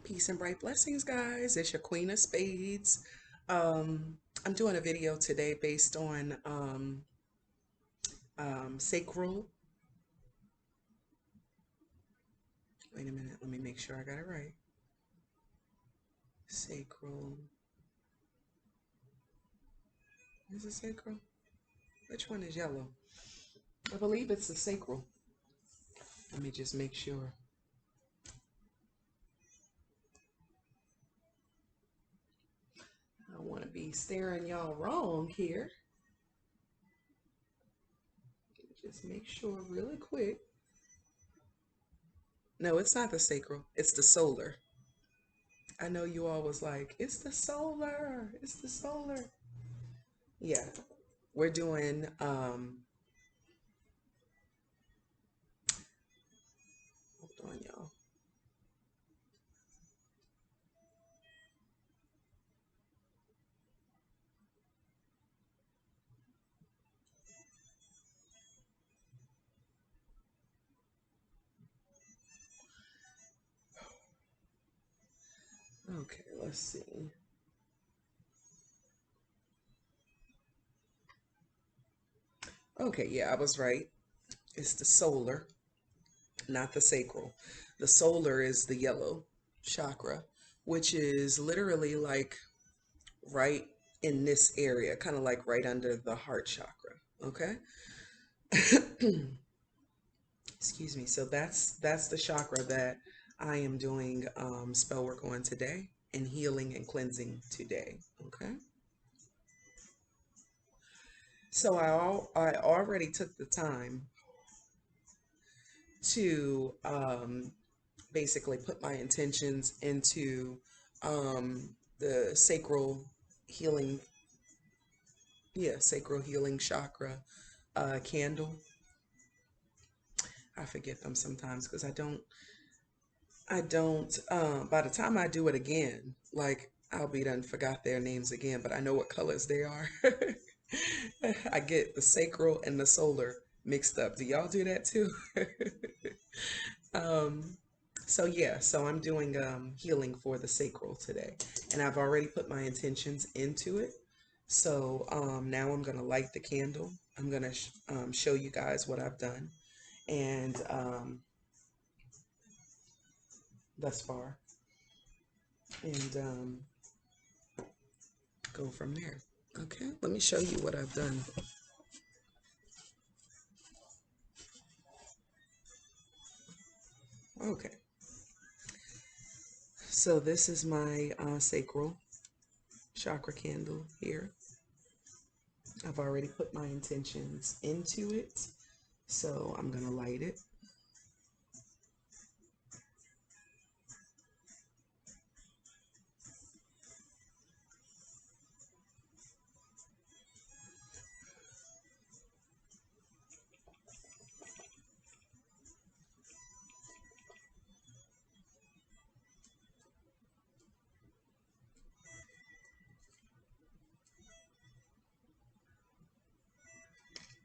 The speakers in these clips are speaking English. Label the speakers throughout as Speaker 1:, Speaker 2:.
Speaker 1: Peace and bright blessings, guys. It's your Queen of Spades. I'm doing a video today based on sacral. Wait a minute, let me make sure I got it right. Sacral. Is it sacral? Which one is yellow? I believe it's the sacral. Let me just make sure. I don't want to be staring y'all wrong here. Just make sure really quick. No, it's not the sacral. It's the solar. I know you all was like, it's the solar. It's the solar. Yeah. We're doing hold on, y'all. Okay, let's see. Okay, yeah, I was right. It's the solar, not the sacral. The solar is the yellow chakra, which is literally like right in this area, kind of like right under the heart chakra. Okay. Excuse me. So that's the chakra that I am doing spell work on today and healing and cleansing today. Okay. So I already took the time to basically put my intentions into the sacral healing, yeah, sacral healing chakra candle. I forget them sometimes because I don't, by the time I do it again, like I'll be done forgot their names again, but I know what colors they are. I get the sacral and the solar mixed up. Do y'all do that too? um, so yeah, so I'm doing healing for the sacral today, and I've already put my intentions into it. So now I'm gonna light the candle. I'm gonna show you guys what I've done, and thus far, and go from there. Okay, let me show you what I've done. Okay, so this is my sacral chakra candle here. I've already put my intentions into it, so I'm gonna light it.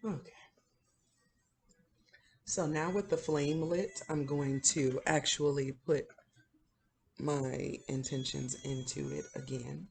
Speaker 1: Okay. So now with the flame lit, I'm going to actually put my intentions into it again.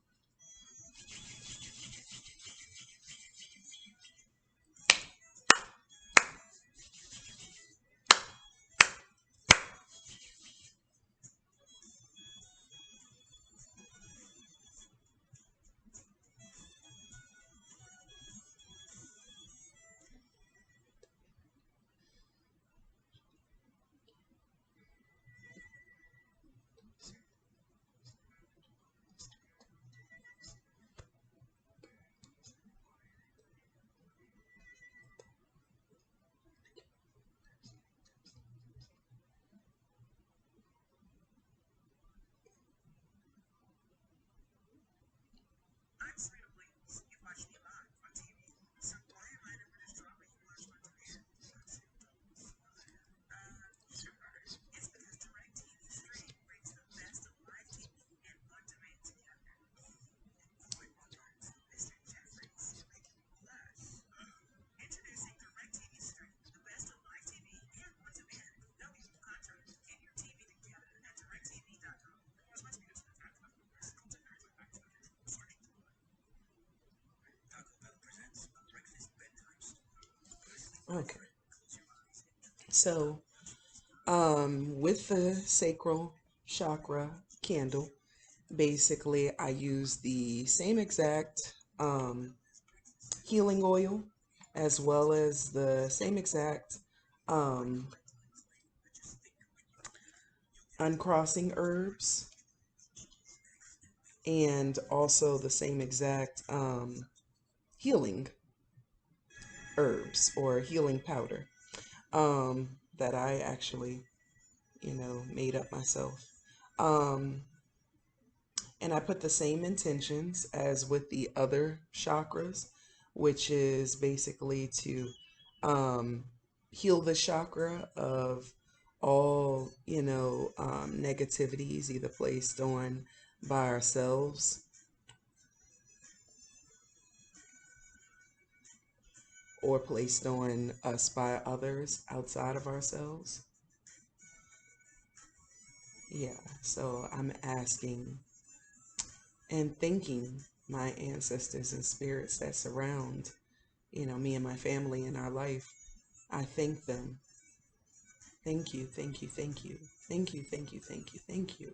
Speaker 1: Okay. So, with the Sacral Chakra candle, basically I use the same exact healing oil, as well as the same exact um, uncrossing herbs, and also the same exact healing herbs or healing powder that I actually, made up myself. Um, and I put the same intentions as with the other chakras, which is basically to um, heal the chakra of all, negativities either placed on by ourselves or placed on us by others outside of ourselves. Yeah, so I'm asking and thanking my ancestors and spirits that surround, me and my family in our life. I thank them. Thank you, thank you, thank you. Thank you, thank you, thank you, thank you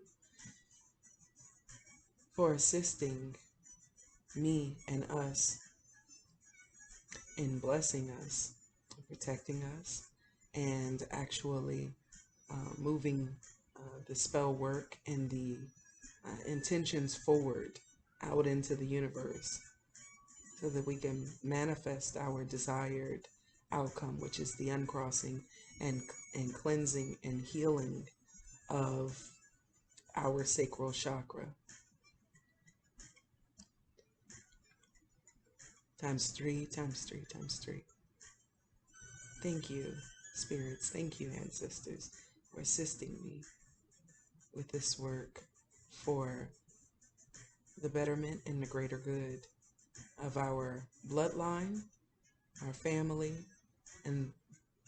Speaker 1: for assisting me and us in blessing us, protecting us, and actually moving the spell work and the intentions forward out into the universe so that we can manifest our desired outcome, which is the uncrossing and cleansing and healing of our sacral chakra. Times three, times three, times three. Thank you, spirits. Thank you, ancestors, for assisting me with this work for the betterment and the greater good of our bloodline, our family, and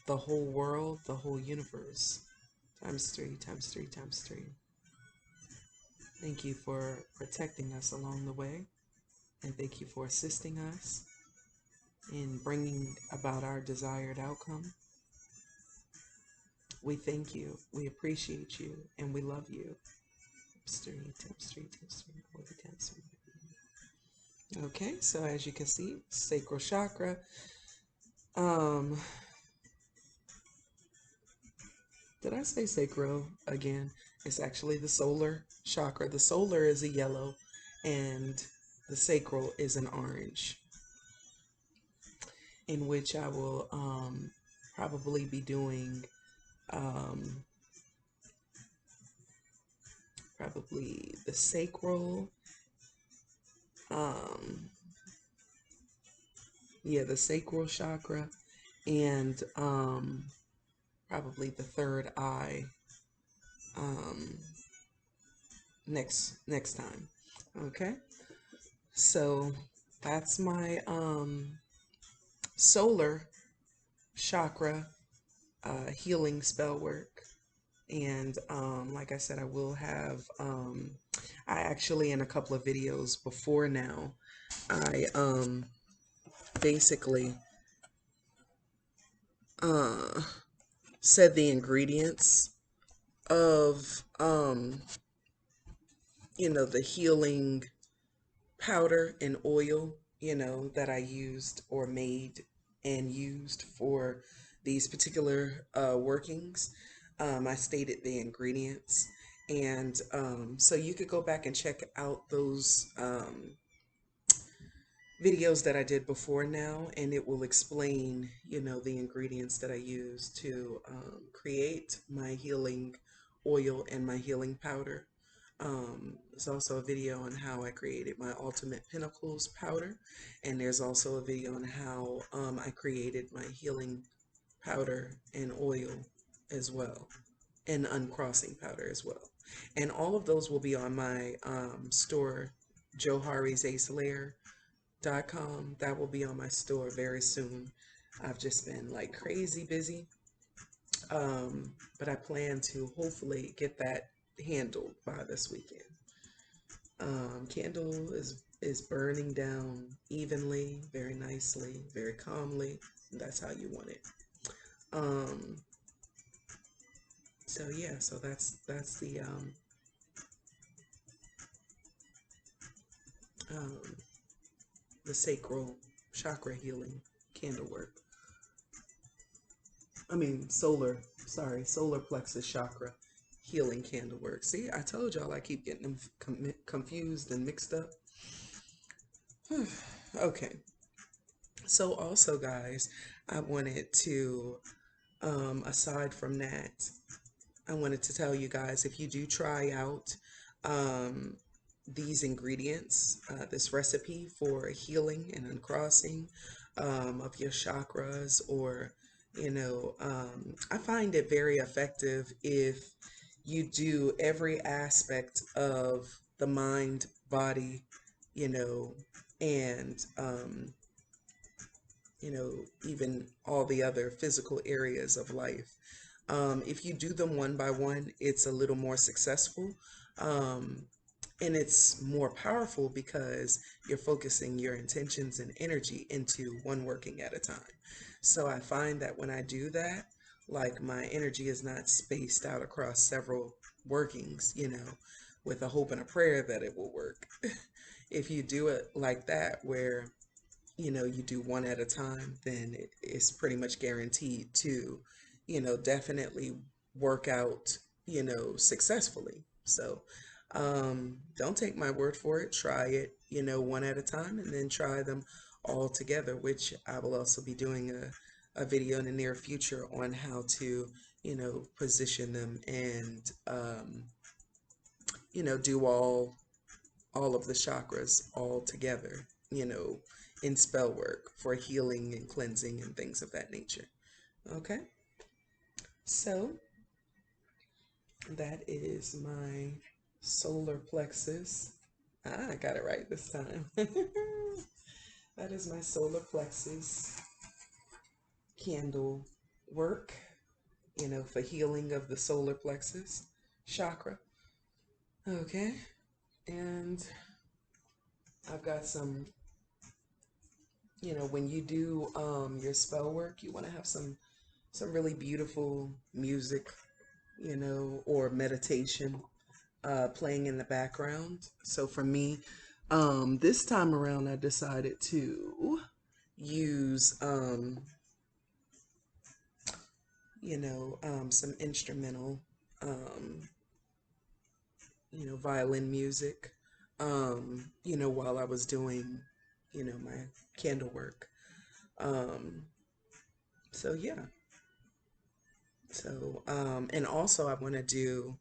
Speaker 1: the whole world, the whole universe. Times three, times three, times three. Thank you for protecting us along the way, and thank you for assisting us in bringing about our desired outcome. We thank you, we appreciate you, and we love you. Times three, times three, times three, times three. Okay, so as you can see, sacral chakra. Did I say sacral again? It's actually the solar chakra. The solar is a yellow, and the sacral is an orange, in which I will probably be doing probably the sacral, yeah, the sacral chakra, and probably the third eye next time. Okay, so that's my solar chakra healing spell work. And like I said, I will have I actually, in a couple of videos before now, I basically said the ingredients of the healing powder and oil, that I used or made and used for these particular workings. I stated the ingredients. And so you could go back and check out those videos that I did before now, and it will explain, the ingredients that I use to create my healing oil and my healing powder. There's also a video on how I created my Ultimate Pinnacles powder, and there's also a video on how I created my healing powder and oil as well, and uncrossing powder as well. And all of those will be on my store, Joharislair.com. That will be on my store very soon. I've just been like crazy busy, but I plan to hopefully get that handled by this weekend. Candle is burning down evenly, very nicely, very calmly. That's how you want it. Um, so yeah, so that's um, the sacral chakra healing candle work. I mean, solar plexus chakra healing candle work. See, I told y'all I keep getting them confused and mixed up. Okay. So also, guys, I wanted to, aside from that, I wanted to tell you guys, if you do try out um, these ingredients, this recipe for healing and uncrossing of your chakras, or, I find it very effective if you do every aspect of the mind, body, you know, and, even all the other physical areas of life. If you do them one by one, it's a little more successful. Um, and it's more powerful because you're focusing your intentions and energy into one working at a time. So I find that when I do that, like my energy is not spaced out across several workings, with a hope and a prayer that it will work. If you do it like that, where you do one at a time, then it's pretty much guaranteed to, definitely work out, successfully. So don't take my word for it. Try it, one at a time, and then try them all together, which I will also be doing a video in the near future on how to, position them and, do all of the chakras all together, in spell work for healing and cleansing and things of that nature. Okay, so that is my solar plexus. I got it right this time. That is my solar plexus candle work, for healing of the solar plexus chakra. Okay, and I've got some, when you do your spell work, you want to have some really beautiful music, or meditation playing in the background. So for me, this time around, I decided to use, some instrumental, um, violin music, while I was doing, my candle work. Um, so yeah. So, and also I want to do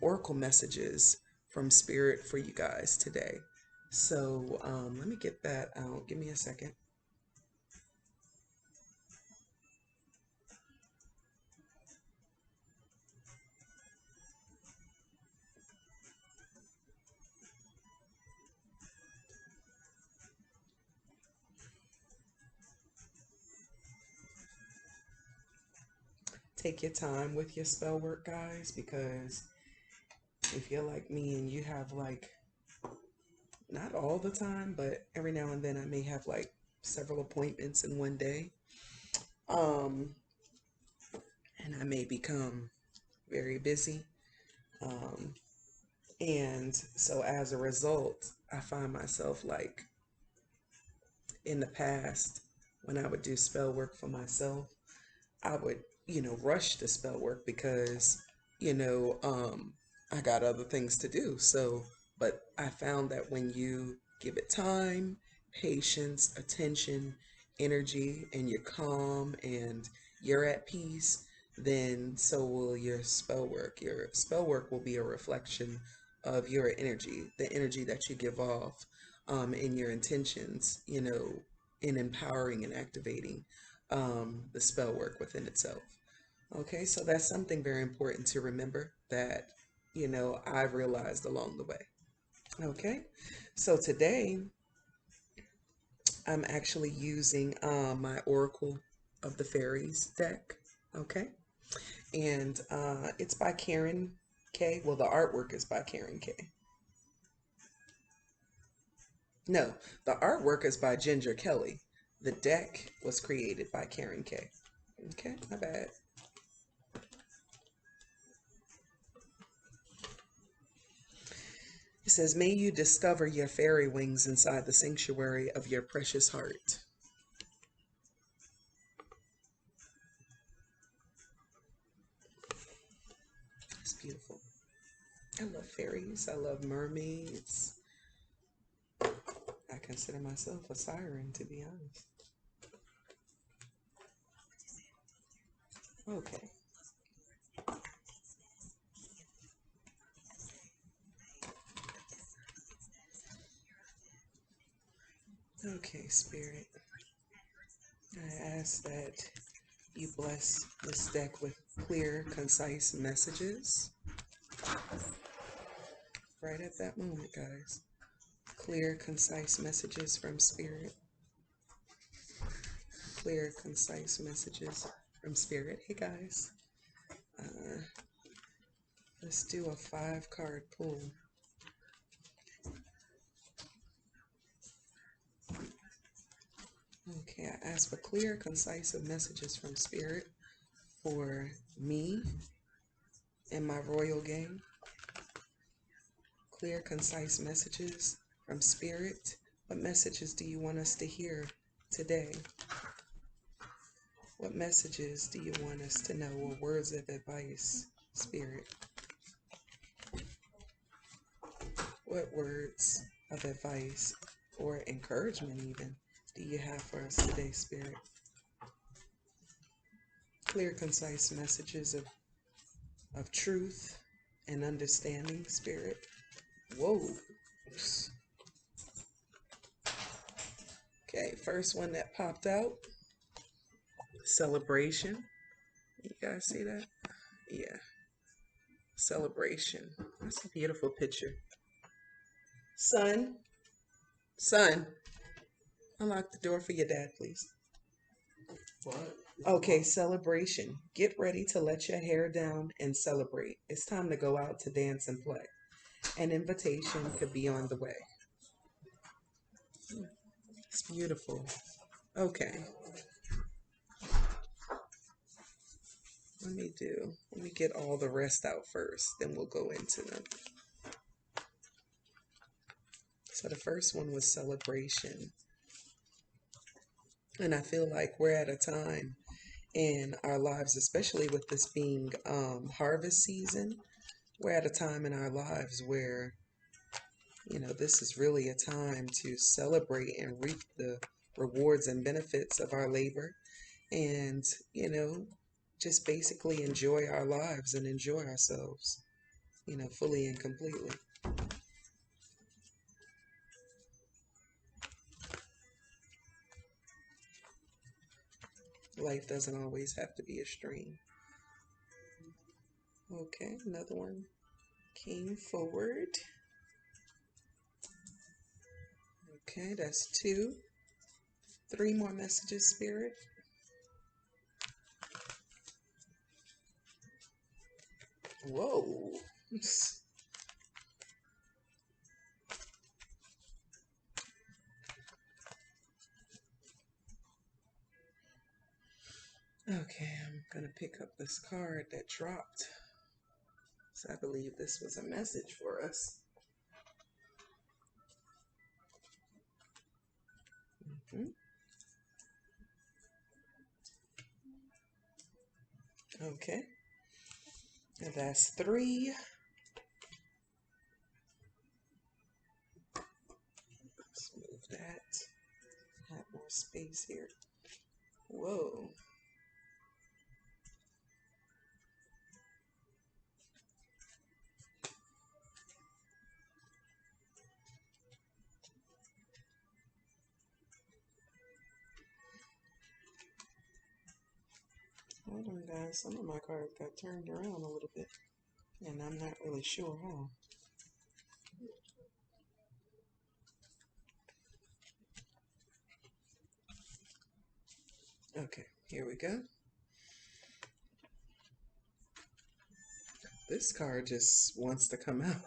Speaker 1: oracle messages from Spirit for you guys today. So, let me get that out. Give me a second. Take your time with your spell work, guys, because if you're like me and you have like, not all the time, but every now and then I may have like several appointments in one day. Um, and I may become very busy. Um, and so as a result, I find myself like, in the past, when I would do spell work for myself, I would, rush the spell work because, you know, um, I got other things to do. So, but I found that when you give it time, patience, attention, energy, and you're calm and you're at peace, then so will your spell work. Your spell work will be a reflection of your energy, the energy that you give off, and your intentions, in empowering and activating the spell work within itself. Okay, so that's something very important to remember that, I've realized along the way. Okay, so today I'm actually using my Oracle of the Fairies deck. Okay, and it's by Karen K. Well, the artwork is by Karen K. No, the artwork is by Ginger Kelly. The deck was created by Karen K. Okay, not bad. It says, may you discover your fairy wings inside the sanctuary of your precious heart. It's beautiful. I love fairies. I love mermaids. I consider myself a siren, to be honest. Okay. Okay, Spirit. I ask that you bless this deck with clear, concise messages. Right at that moment, guys. Clear, concise messages from Spirit. Clear, concise messages from Spirit. Hey, guys. Let's do a 5-card pull. Okay, I ask for clear, concise messages from Spirit for me and my royal game. Clear, concise messages from Spirit. What messages do you want us to hear today? What messages do you want us to know, or words of advice, Spirit? What words of advice or encouragement even do you have for us today, Spirit? Clear, concise messages of truth and understanding, Spirit. Whoa. Okay, first one that popped out. Celebration. You guys see that? Yeah. Celebration. That's a beautiful picture. Son. Son. Unlock the door for your dad, please.
Speaker 2: What?
Speaker 1: Okay, celebration. Get ready to let your hair down and celebrate. It's time to go out to dance and play. An invitation could be on the way. It's beautiful. Okay. Let me get all the rest out first, then we'll go into them. So the first one was celebration. And I feel like we're at a time in our lives, especially with this being harvest season, we're at a time in our lives where, this is really a time to celebrate and reap the rewards and benefits of our labor and, just basically enjoy our lives and enjoy ourselves, fully and completely. Life doesn't always have to be a stream. Okay, another one came forward. Okay, that's 2. 3 more messages, Spirit. Whoa. Okay, I'm going to pick up this card that dropped. So I believe this was a message for us. Okay. And that's 3. Let's move that. Have more space here. Whoa. Hold on, guys. Some of my cards got turned around a little bit, and I'm not really sure how. Okay, here we go. This card just wants to come out.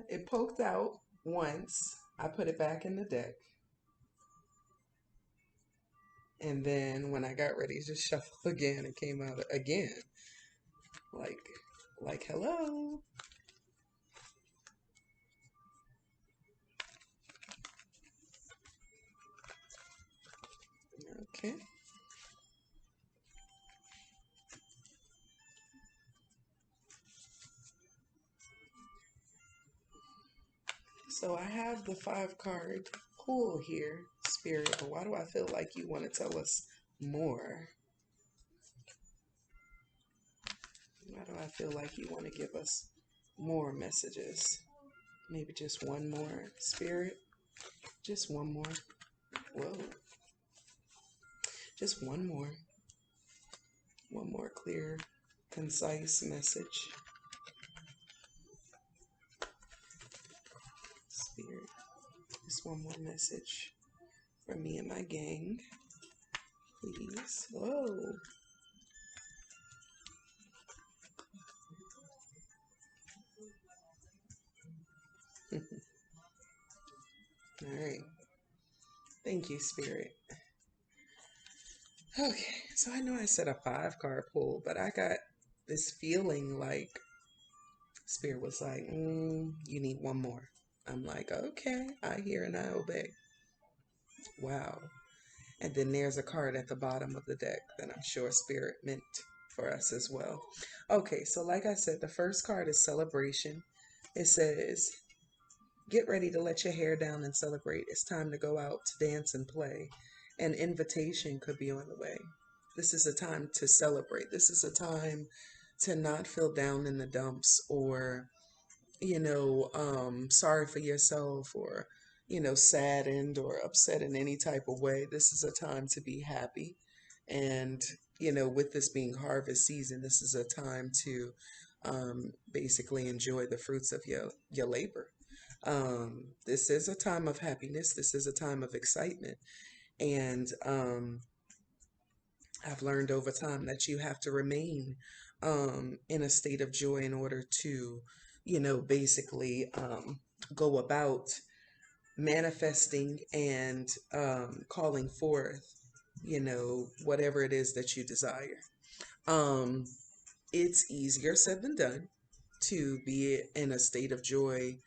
Speaker 1: It poked out once, I put it back in the deck. And then when I got ready to shuffle again, it came out again. Like hello. Okay. So I have the 5-card pool here, Spirit, but why do I feel like you want to tell us more? Why do I feel like you want to give us more messages? Maybe just one more, Spirit? Just one more. Whoa. Just one more. One more clear, concise message. Spirit. Just one more message for me and my gang. Please. Whoa. All right. Thank you, Spirit. Okay, so I know I said a 5-card pull, but I got this feeling like Spirit was like, you need one more. I'm like, okay, I hear and I obey. Wow. And then there's a card at the bottom of the deck that I'm sure Spirit meant for us as well. Okay, so like I said, the first card is Celebration. It says, get ready to let your hair down and celebrate. It's time to go out to dance and play. An invitation could be on the way. This is a time to celebrate. This is a time to not feel down in the dumps or, sorry for yourself or, saddened or upset in any type of way. This is a time to be happy. And, with this being harvest season, this is a time to basically enjoy the fruits of your labor. This is a time of happiness. This is a time of excitement. And I've learned over time that you have to remain in a state of joy in order to, basically go about manifesting and calling forth, whatever it is that you desire. Um, it's easier said than done to be in a state of joy,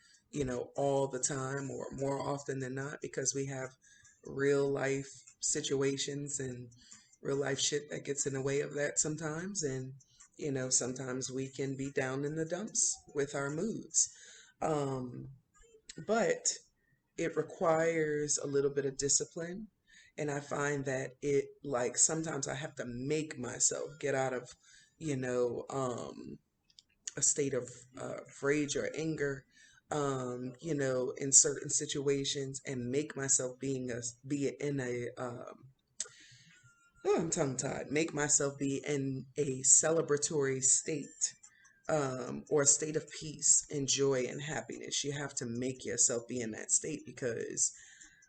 Speaker 1: all the time or more often than not, because we have real life situations and real life shit that gets in the way of that sometimes. And, sometimes we can be down in the dumps with our moods. Um, but it requires a little bit of discipline. And I find that it, like, sometimes I have to make myself get out of, you know, um, a state of rage or anger, in certain situations and make myself be in a, oh, I'm tongue tied, make myself be in a celebratory state, or a state of peace and joy and happiness. You have to make yourself be in that state because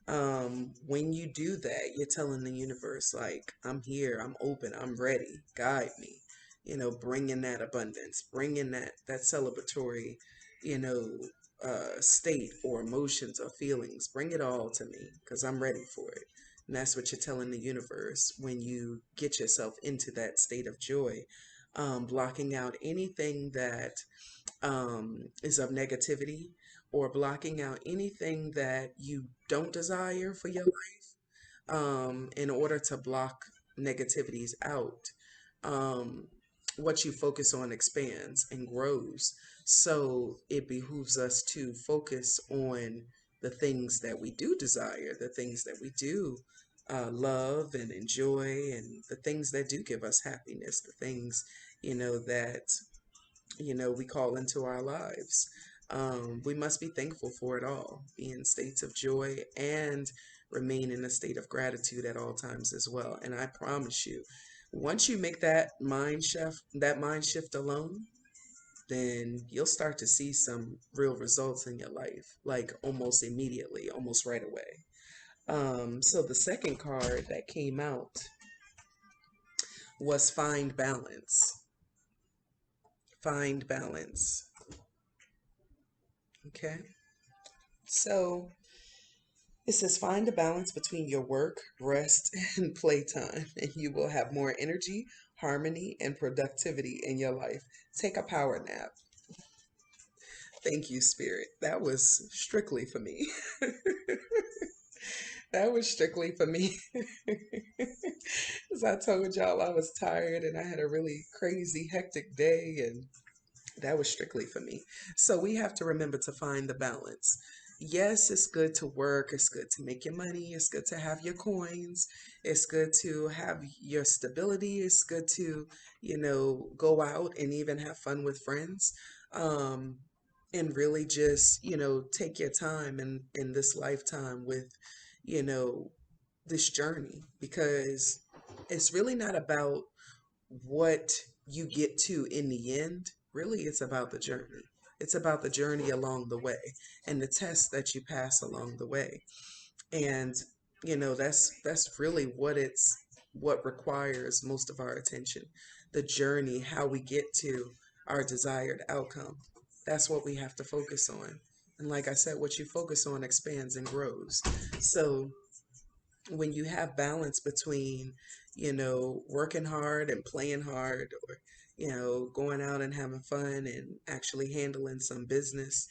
Speaker 1: when you do that, you're telling the universe, like, I'm here, I'm open, I'm ready, guide me. Bring in that abundance, bring in that celebratory, you know, state or emotions or feelings. Bring it all to me because I'm ready for it. And that's what you're telling the universe when you get yourself into that state of joy. Blocking out anything that is of negativity or blocking out anything that you don't desire for your life, in order to block negativities out. Um, what you focus on expands and grows. So it behooves us to focus on the things that we do desire, the things that we do love and enjoy, and the things that do give us happiness, the things, that we call into our lives. We must be thankful for it all, be in states of joy, and remain in a state of gratitude at all times as well. And I promise you, once you make that mind shift alone, then you'll start to see some real results in your life, like almost immediately, almost right away. So the second card that came out was Find Balance. Find balance. Okay. So It says find a balance between your work, rest, and playtime, and you will have more energy, harmony, and productivity in your life. Take a power nap. Thank you, Spirit. That was strictly for me. That was strictly for me. As I told y'all, I was tired and I had a really crazy, hectic day, and that was strictly for me. So we have to remember to find the balance. Yes, it's good to work. It's good to make your money. It's good to have your coins. It's good to have your stability. It's good to, go out and even have fun with friends. Um, and really just, take your time in this lifetime with, you know, this journey because it's really not about what you get to in the end. Really, it's about the journey. It's about the journey along the way and the tests that you pass along the way. And that's really what requires most of our attention. The journey, how we get to our desired outcome. That's what we have to focus on. And like I said, what you focus on expands and grows. So when you have balance between, working hard and playing hard, or, going out and having fun and actually handling some business,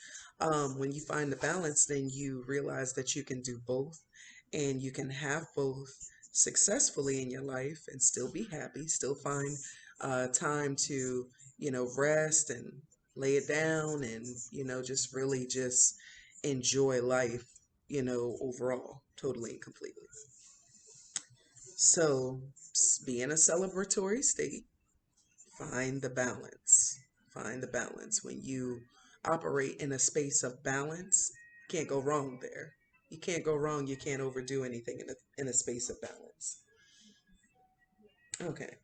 Speaker 1: when you find the balance, then you realize that you can do both and you can have both successfully in your life and still be happy, still find time to, rest and lay it down and, just really just enjoy life, overall, totally and completely. So, be in a celebratory state, find the balance. Find the balance. When you operate in a space of balance, can't go wrong there. You can't go wrong. You can't overdo anything in a space of balance. Okay.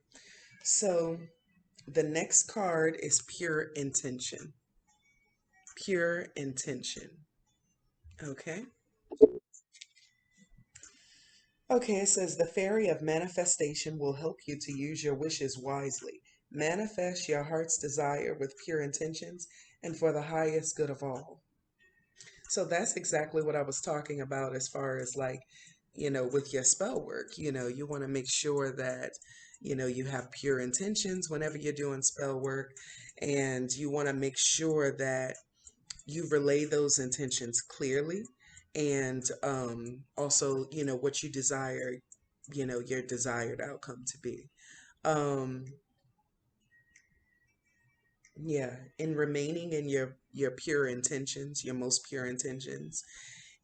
Speaker 1: So, the next card is pure intention. Pure intention. Okay. Okay, it says the fairy of manifestation will help you to use your wishes wisely. Manifest your heart's desire with pure intentions and for the highest good of all. So that's exactly what I was talking about as far as like, with your spell work. You want to make sure that, you have pure intentions whenever you're doing spell work, and you want to make sure that you relay those intentions clearly, and also what you desire, your desired outcome to be. um yeah, in remaining in your pure intentions, your most pure intentions,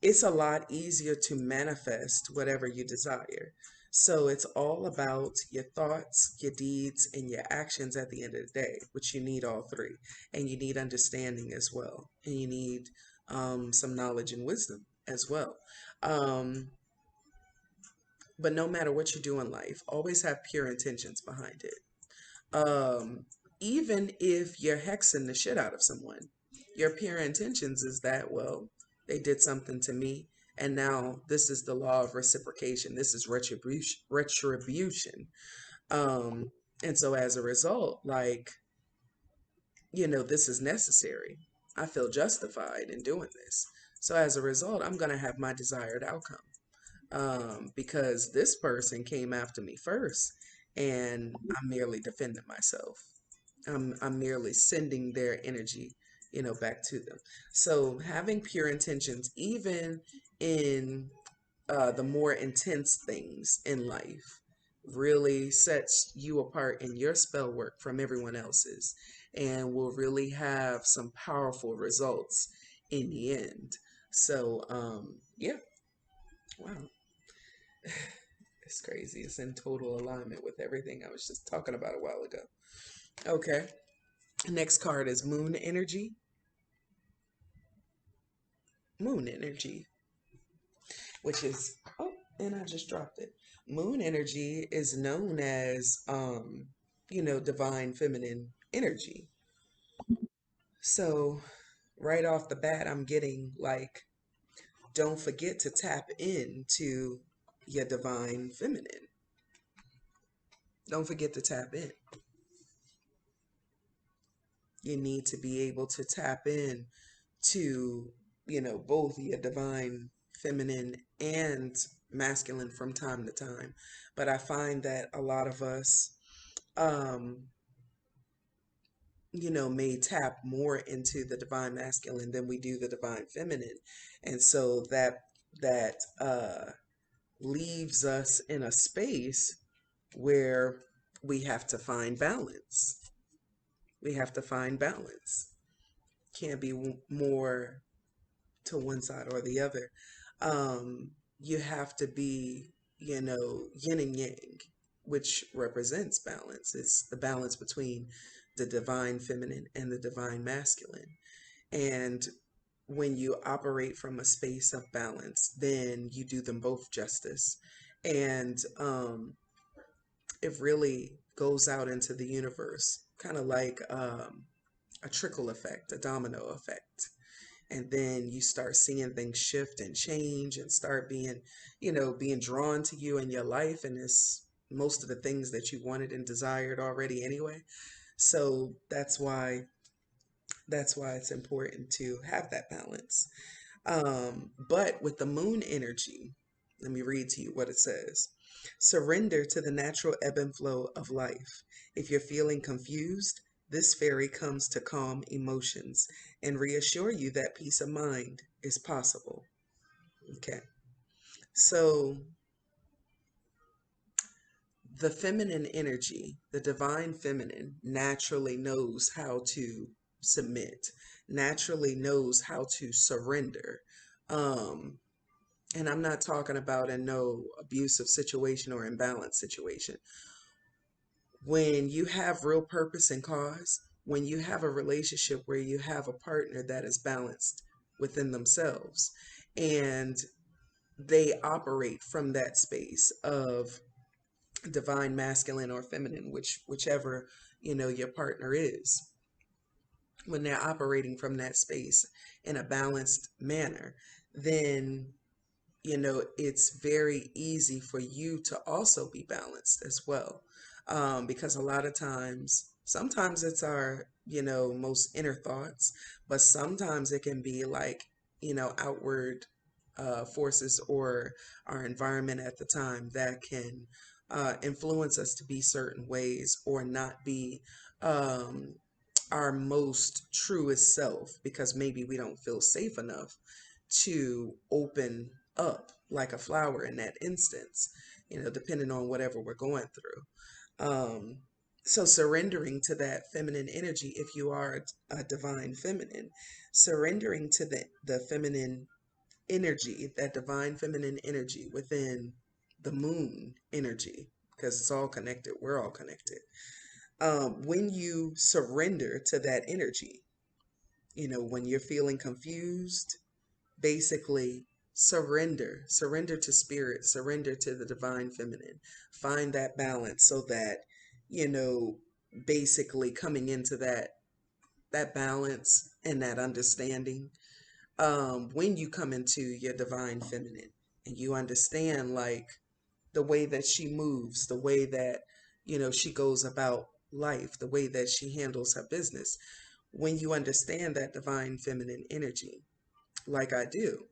Speaker 1: it's a lot easier to manifest whatever you desire. So it's all about your thoughts, your deeds, and your actions at the end of the day, which you need all three. And you need understanding as well. And you need some knowledge and wisdom as well. Um, but no matter what you do in life, always have pure intentions behind it. Even if you're hexing the shit out of someone, your pure intentions is that, well, they did something to me, and now this is the law of reciprocation. This is retribution. Retribution. Um, and so as a result, like, this is necessary. I feel justified in doing this. So as a result, I'm going to have my desired outcome, because this person came after me first, and I'm merely defending myself. I'm merely sending their energy, back to them. So having pure intentions, even in the more intense things in life, really sets you apart in your spell work from everyone else's, and will really have some powerful results in the end. So, yeah, wow, it's crazy. It's in total alignment with everything I was just talking about a while ago. Okay, next card is Moon Energy. Moon Energy, which is, oh, and I just dropped it. Moon Energy is known as, divine feminine energy. So right off the bat, I'm getting like, don't forget to tap into your divine feminine. Don't forget to tap in. You need to be able to tap in to, both your divine feminine and masculine from time to time. But I find that a lot of us, um, may tap more into the divine masculine than we do the divine feminine. And so that leaves us in a space where we have to find balance. We have to find balance. Can't be more to one side or the other. You have to be, yin and yang, which represents balance. It's the balance between the divine feminine and the divine masculine. And when you operate from a space of balance, then you do them both justice. And it really goes out into the universe, kind of like a trickle effect, a domino effect. And then you start seeing things shift and change and start being, being drawn to you in your life. And it's most of the things that you wanted and desired already anyway. So that's why it's important to have that balance. But with the moon energy, let me read to you what it says. Surrender to the natural ebb and flow of life. If you're feeling confused, this fairy comes to calm emotions and reassure you that peace of mind is possible. Okay. So the feminine energy, the divine feminine, naturally knows how to submit, naturally knows how to surrender. Um, and I'm not talking about in no abusive situation or imbalanced situation. When you have real purpose and cause, when you have a relationship where you have a partner that is balanced within themselves and they operate from that space of divine masculine or feminine, whichever your partner is, when they're operating from that space in a balanced manner, then it's very easy for you to also be balanced as well. Because a lot of times, sometimes it's our, most inner thoughts, but sometimes it can be like, outward forces or our environment at the time that can influence us to be certain ways or not be um, our most truest self because maybe we don't feel safe enough to open up like a flower in that instance, depending on whatever we're going through. So surrendering to that feminine energy, if you are a divine feminine, surrendering to the feminine energy, that divine feminine energy within the moon energy, because it's all connected, we're all connected. When you surrender to that energy, when you're feeling confused, basically surrender to spirit, surrender to the divine feminine, find that balance so that, you know, basically coming into that balance and that understanding, when you come into your divine feminine and you understand like the way that she moves, the way that, she goes about life, the way that she handles her business, when you understand that divine feminine energy, like I do,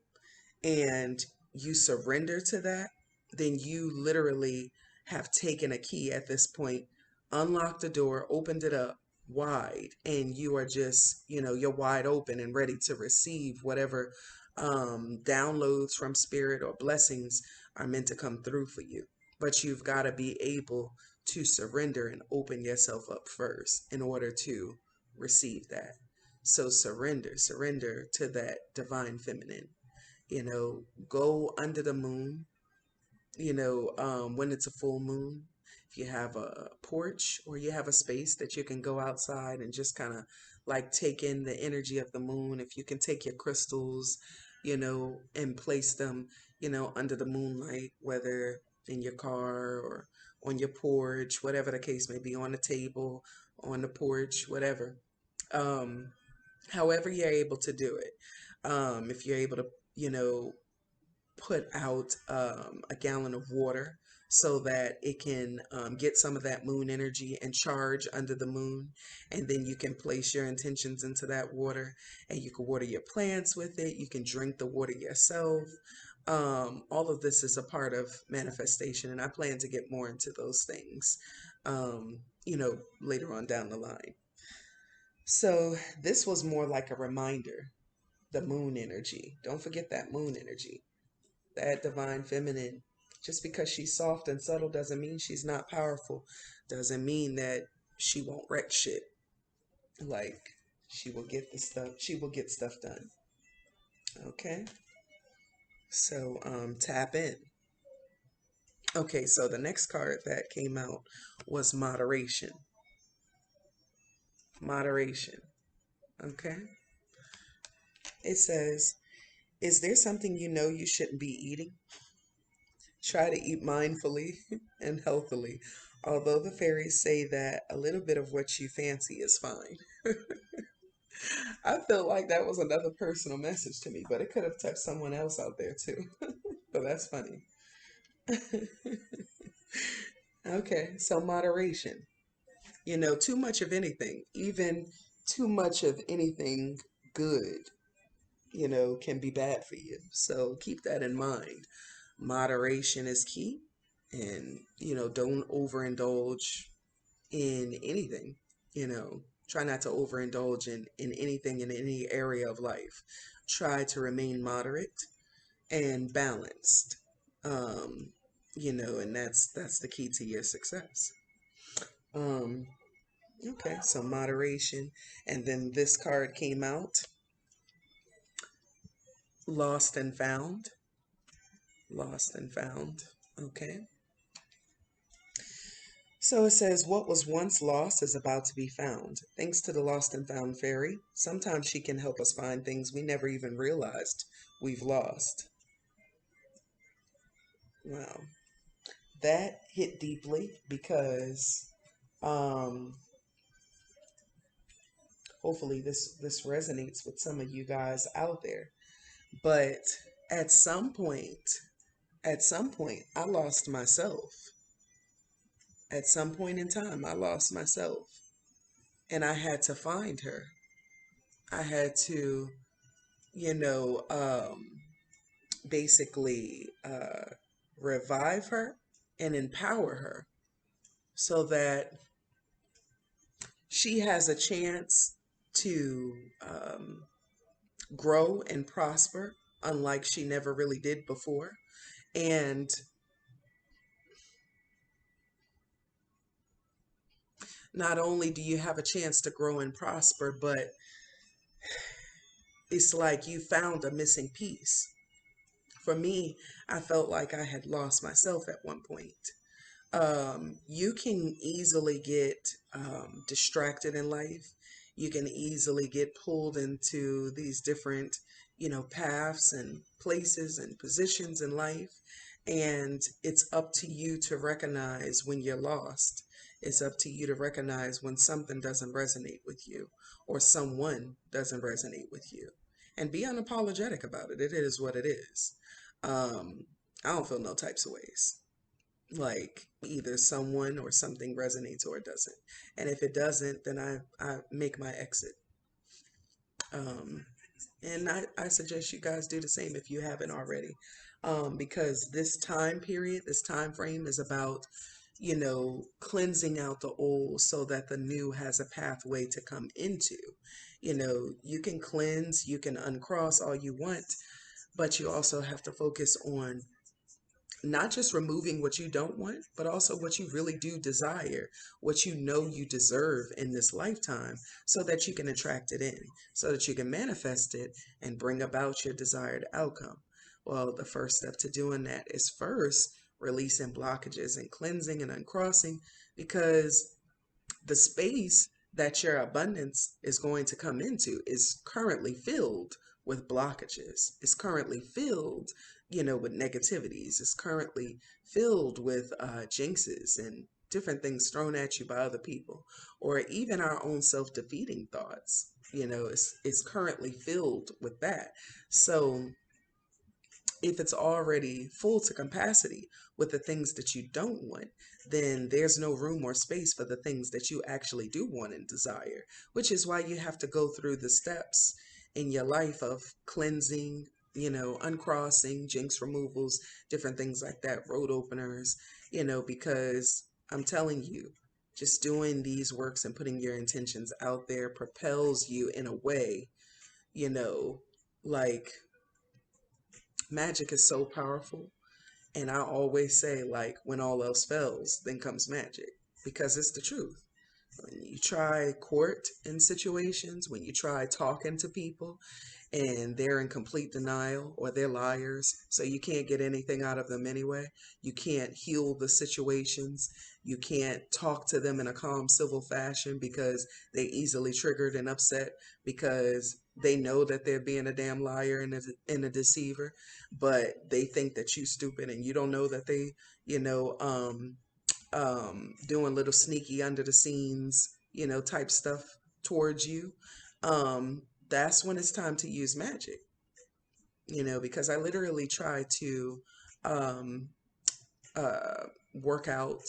Speaker 1: and you surrender to that, then you literally have taken a key at this point, unlocked the door, opened it up wide, and you are just, you're wide open and ready to receive whatever downloads from spirit or blessings are meant to come through for you. But you've got to be able to surrender and open yourself up first in order to receive that. So surrender to that divine feminine. Go under the moon, when it's a full moon. If you have a porch or you have a space that you can go outside and just kind of like take in the energy of the moon, if you can take your crystals, and place them, under the moonlight, whether in your car or on your porch, whatever the case may be, on the table, on the porch, whatever. Um, However you're able to do it. If you're able to, put out a gallon of water so that it can get some of that moon energy and charge under the moon. And then you can place your intentions into that water and you can water your plants with it. You can drink the water yourself. All of this is a part of manifestation, and I plan to get more into those things, later on down the line. So this was more like a reminder, the moon energy. Don't forget that moon energy, that divine feminine. Just because she's soft and subtle doesn't mean she's not powerful. Doesn't mean that she won't wreck shit. Like, she will get stuff done. Okay? So tap in. Okay, so the next card that came out was moderation. Moderation. Okay? It says, is there something you know you shouldn't be eating? Try to eat mindfully and healthily. Although the fairies say that a little bit of what you fancy is fine. I felt like that was another personal message to me, but it could have touched someone else out there too. So that's funny. Okay, so moderation. Too much of anything, even too much of anything good, can be bad for you. So keep that in mind. Moderation is key. And, don't overindulge in anything. Try not to overindulge in anything in any area of life. Try to remain moderate and balanced. Um, and that's the key to your success. Um, okay, so moderation. And then this card came out, lost and found. Lost and found. Okay. So it says, what was once lost is about to be found. Thanks to the lost and found fairy, sometimes she can help us find things we never even realized we've lost. Wow. That hit deeply because hopefully this resonates with some of you guys out there. But at some point, I lost myself. At some point in time, I lost myself. And I had to find her. I had to, you know, basically revive her and empower her so that she has a chance to grow and prosper, unlike she never really did before. And not only do you have a chance to grow and prosper, but it's like you found a missing piece. For me, I felt like I had lost myself at one point. You can easily get distracted in life. You can easily get pulled into these different, paths and places and positions in life. And it's up to you to recognize when you're lost. It's up to you to recognize when something doesn't resonate with you or someone doesn't resonate with you. And be unapologetic about it. It is what it is. I don't feel no types of ways. Like either someone or something resonates or it doesn't. And if it doesn't, then I make my exit. Um, and I suggest you guys do the same if you haven't already. Because this time period, this time frame is about, cleansing out the old so that the new has a pathway to come into. You can cleanse, you can uncross all you want, but you also have to focus on not just removing what you don't want, but also what you really do desire, what you know you deserve in this lifetime, so that you can attract it in, so that you can manifest it and bring about your desired outcome. Well, the first step to doing that is first releasing blockages and cleansing and uncrossing, because the space that your abundance is going to come into is currently filled with blockages. It's currently filled, with negativities. It's currently filled with jinxes and different things thrown at you by other people, or even our own self-defeating thoughts. It's currently filled with that. So if it's already full to capacity with the things that you don't want, then there's no room or space for the things that you actually do want and desire, which is why you have to go through the steps in your life of cleansing, uncrossing, jinx removals, different things like that, road openers, because I'm telling you, just doing these works and putting your intentions out there propels you in a way, you know, like magic is so powerful. And I always say, like, when all else fails, then comes magic, because it's the truth. When you try court in situations, when you try talking to people and they're in complete denial or they're liars, so you can't get anything out of them anyway. You can't heal the situations. You can't talk to them in a calm, civil fashion because they easily triggered and upset because they know that they're being a damn liar and a deceiver, but they think that you stupid and you don't know that they, you know, doing little sneaky under the scenes, type stuff towards you. That's when it's time to use magic, because I literally try to um, work out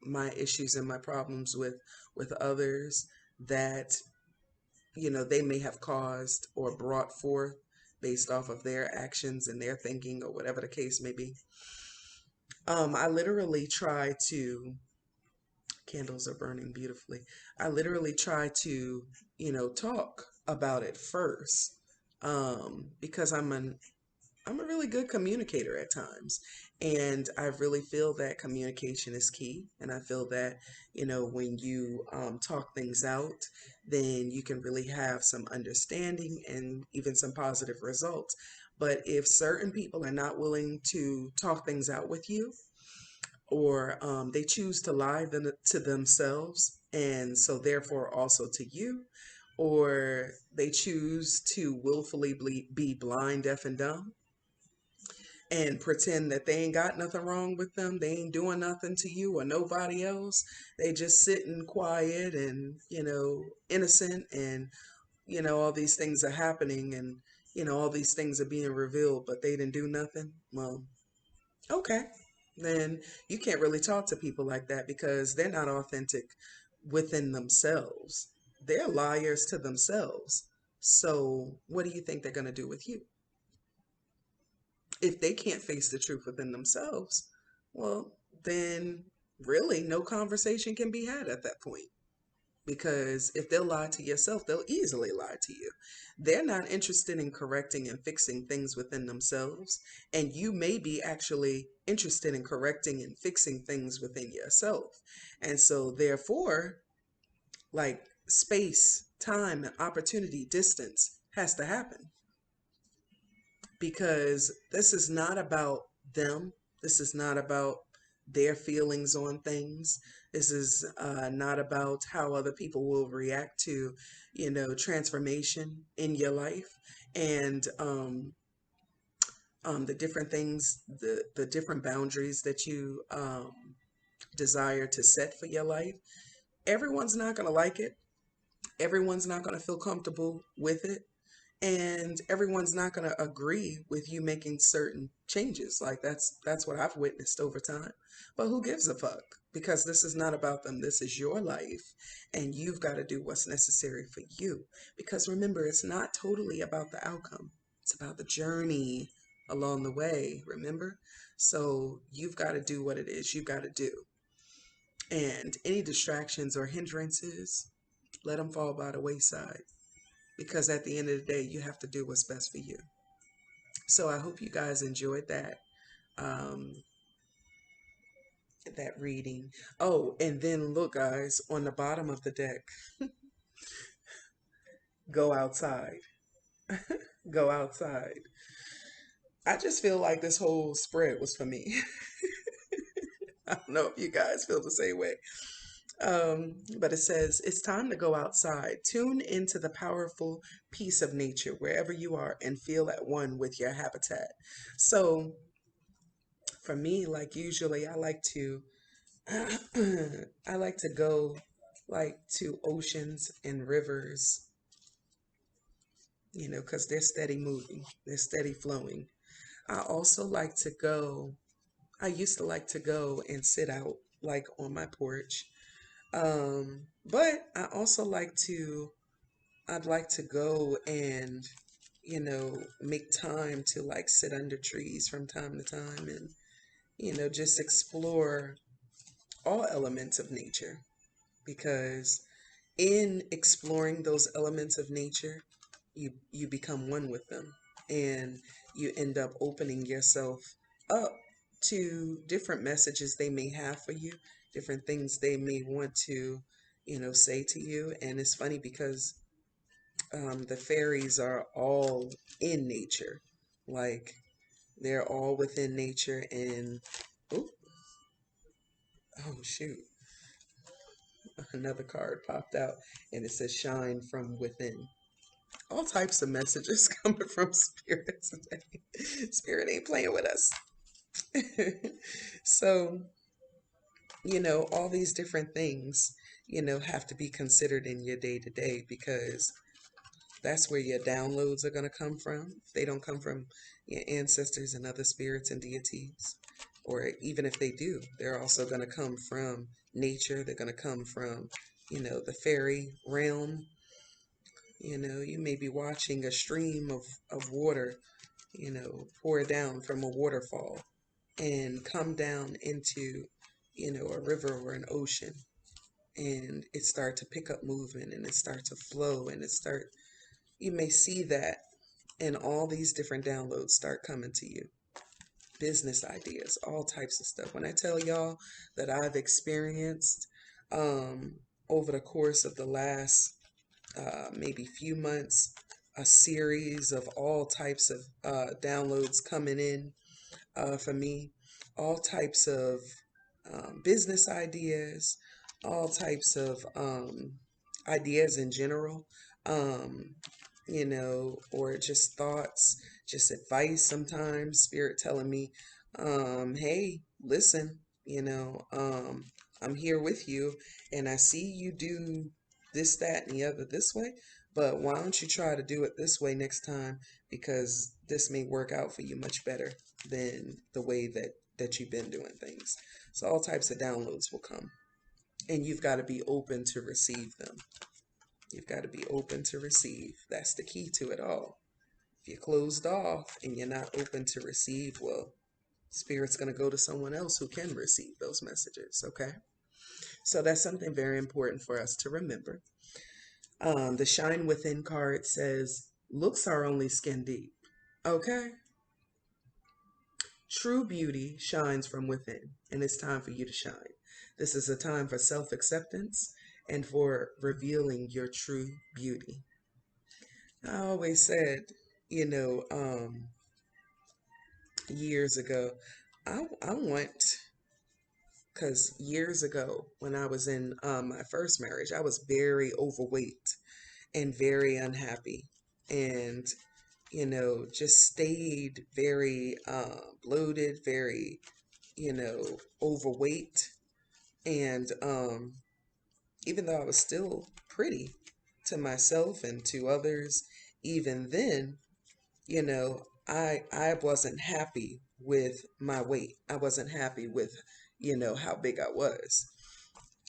Speaker 1: my issues and my problems with others that, they may have caused or brought forth based off of their actions and their thinking or whatever the case may be. I literally try to candles are burning beautifully. I literally try to, talk about it first, because I'm a really good communicator at times, and I really feel that communication is key. And I feel that, when you talk things out, then you can really have some understanding and even some positive results. But if certain people are not willing to talk things out with you, or they choose to lie to themselves and so therefore also to you, or they choose to willfully be blind, deaf, and dumb and pretend that they ain't got nothing wrong with them, they ain't doing nothing to you or nobody else, they just sitting quiet and, innocent, and, all these things are happening, and, all these things are being revealed, but they didn't do nothing. Well, okay, then you can't really talk to people like that because they're not authentic within themselves. They're liars to themselves. So, what do you think they're going to do with you? If they can't face the truth within themselves, well, then really no conversation can be had at that point. Because if they'll lie to yourself, they'll easily lie to you. They're not interested in correcting and fixing things within themselves. And you may be actually interested in correcting and fixing things within yourself. And so, therefore, like space, time, opportunity, distance has to happen, because this is not about them. This is not about their feelings on things. This is not about how other people will react to, transformation in your life, and the different things, the different boundaries that you desire to set for your life. Everyone's not going to like it. Everyone's not going to feel comfortable with it, and everyone's not going to agree with you making certain changes. Like that's what I've witnessed over time. But who gives a fuck? Because this is not about them. This is your life, and you've got to do what's necessary for you. Because remember, it's not totally about the outcome. It's about the journey along the way, remember? So you've got to do what it is you've got to do. And any distractions or hindrances, let them fall by the wayside, because at the end of the day, you have to do what's best for you. So I hope you guys enjoyed um, that reading. Oh, and then look, guys, on the bottom of the deck, go outside. Go outside. I just feel like this whole spread was for me. I don't know if you guys feel the same way. But it says, it's time to go outside. Tune into the powerful peace of nature wherever you are and feel at one with your habitat. So for me, like usually I like to I like to go like to oceans and rivers, because they're steady moving, they're steady flowing. I also like to go, I used to like to go and sit out like on my porch. But I also I'd like to go and make time to like sit under trees from time to time and, just explore all elements of nature, because in exploring those elements of nature, you become one with them, and you end up opening yourself up to different messages they may have for you, different things they may want to, say to you. And it's funny because the fairies are all in nature, like they're all within nature. And oh, oh shoot, another card popped out, and it says shine from within. All types of messages coming from spirit today. Spirit ain't playing with us. So, all these different things, have to be considered in your day to day, because that's where your downloads are going to come from. If they don't come from your ancestors and other spirits and deities, or even if they do, they're also going to come from nature. They're going to come from, the fairy realm. You may be watching a stream of water, pour down from a waterfall and come down into, a river or an ocean. And it start to pick up movement, and it start to flow, and you may see that, and all these different downloads start coming to you. Business ideas, all types of stuff. When I tell y'all that I've experienced over the course of the last maybe few months, a series of all types of downloads coming in for me, all types of business ideas, all types of ideas in general, um, or just thoughts, just advice sometimes, spirit telling me, hey, listen, I'm here with you, and I see you do this, that, and the other this way, but why don't you try to do it this way next time? Because this may work out for you much better than the way that you've been doing things. So all types of downloads will come, and you've got to be open to receive them. You've got to be open to receive. That's the key to it all. If you're closed off and you're not open to receive, well, spirit's going to go to someone else who can receive those messages, okay? So that's something very important for us to remember. The Shine Within card says, looks are only skin deep, okay? True beauty shines from within, and it's time for you to shine. This is a time for self-acceptance and for revealing your true beauty. I always said, years ago, I want, because years ago when I was in my first marriage, I was very overweight and very unhappy, and just stayed very bloated, very, overweight. And even though I was still pretty to myself and to others, even then, I wasn't happy with my weight. I wasn't happy with, how big I was.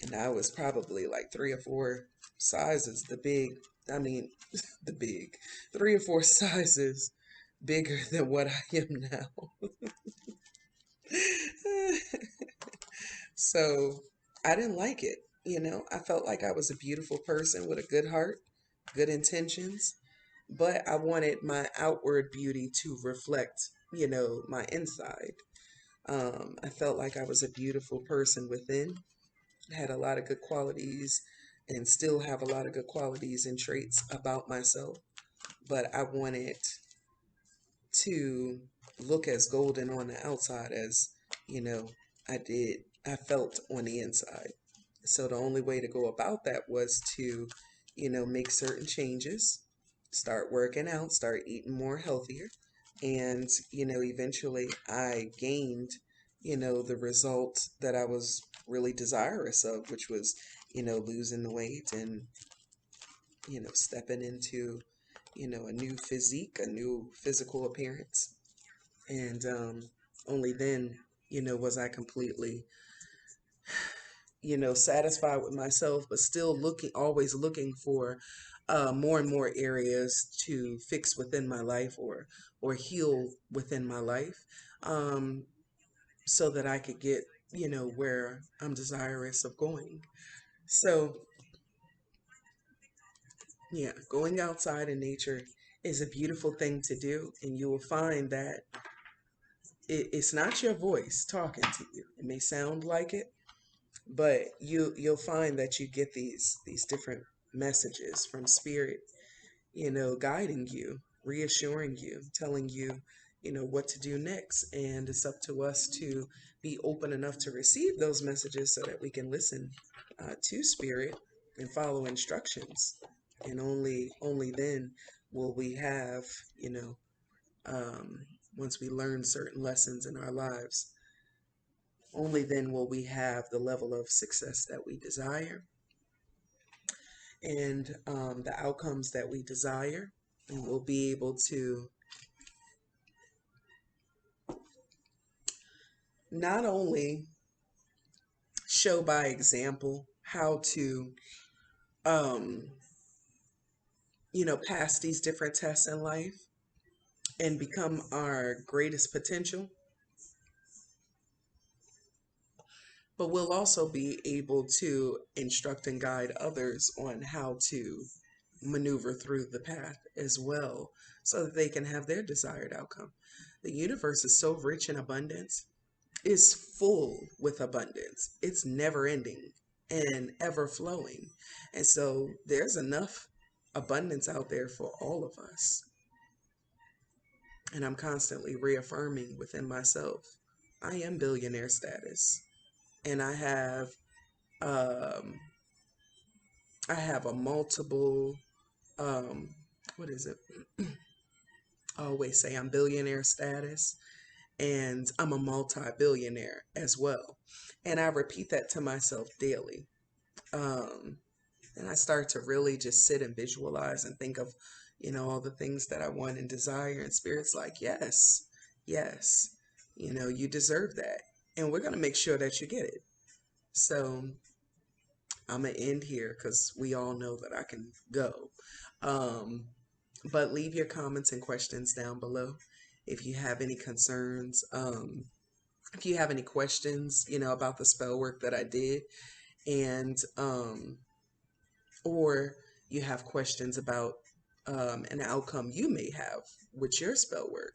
Speaker 1: And I was probably like 3 or 4 sizes I mean, the big, 3 or 4 sizes bigger than what I am now. So I didn't like it. I felt like I was a beautiful person with a good heart, good intentions, but I wanted my outward beauty to reflect, my inside. I felt like I was a beautiful person within, had a lot of good qualities, and still have a lot of good qualities and traits about myself, but I wanted to look as golden on the outside as, you know, I felt on the inside. So the only way to go about that was to, make certain changes, start working out, start eating more healthier. And, eventually I gained, the result that I was really desirous of, which was, losing the weight and, stepping into, a new physique, a new physical appearance. And only then, was I completely, satisfied with myself, but still always looking for more and more areas to fix within my life, or heal within my life, so that I could get, where I'm desirous of going. So yeah, going outside in nature is a beautiful thing to do, and you will find that it's not your voice talking to you. It may sound like it, but you'll find that you get these different messages from spirit, guiding you, reassuring you, telling you, what to do next. And it's up to us to be open enough to receive those messages so that we can listen to spirit and follow instructions. And only then will we have, you know, once we learn certain lessons in our lives, only then will we have the level of success that we desire, and the outcomes that we desire, and we'll be able to not only show by example how to um, pass these different tests in life and become our greatest potential, but we'll also be able to instruct and guide others on how to maneuver through the path as well, so that they can have their desired outcome. The universe is so rich in abundance, is full with abundance. It's never ending and ever flowing. And so there's enough abundance out there for all of us. And I'm constantly reaffirming within myself, I am billionaire status. And um I have a multiple what is it? I always say I'm billionaire status, and I'm a multi-billionaire as well. And I repeat that to myself daily. Um, and I start to really just sit and visualize and think of, all the things that I want and desire. And spirit's like, yes, yes, you deserve that. And we're going to make sure that you get it. So I'm going to end here because we all know that I can go. Um, but leave your comments and questions down below if you have any concerns. If you have any questions, about the spell work that I did, and or you have questions about an outcome you may have with your spell work,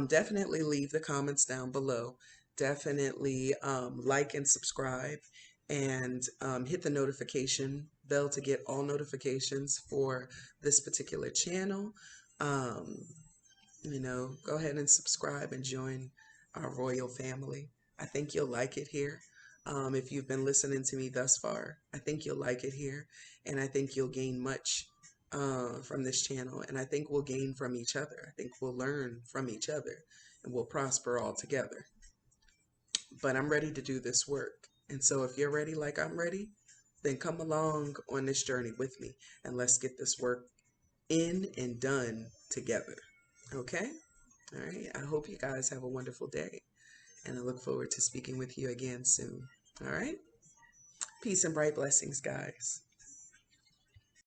Speaker 1: definitely leave the comments down below. Definitely like and subscribe, and hit the notification bell to get all notifications for this particular channel. Um, go ahead and subscribe and join our royal family. I think you'll like it here. If you've been listening to me thus far, I think you'll like it here. And I think you'll gain much from this channel. And I think we'll gain from each other. I think we'll learn from each other, and we'll prosper all together. But I'm ready to do this work. And so if you're ready like I'm ready, then come along on this journey with me, and let's get this work in and done together. Okay? All right. I hope you guys have a wonderful day, and I look forward to speaking with you again soon. All right. Peace and bright blessings, guys.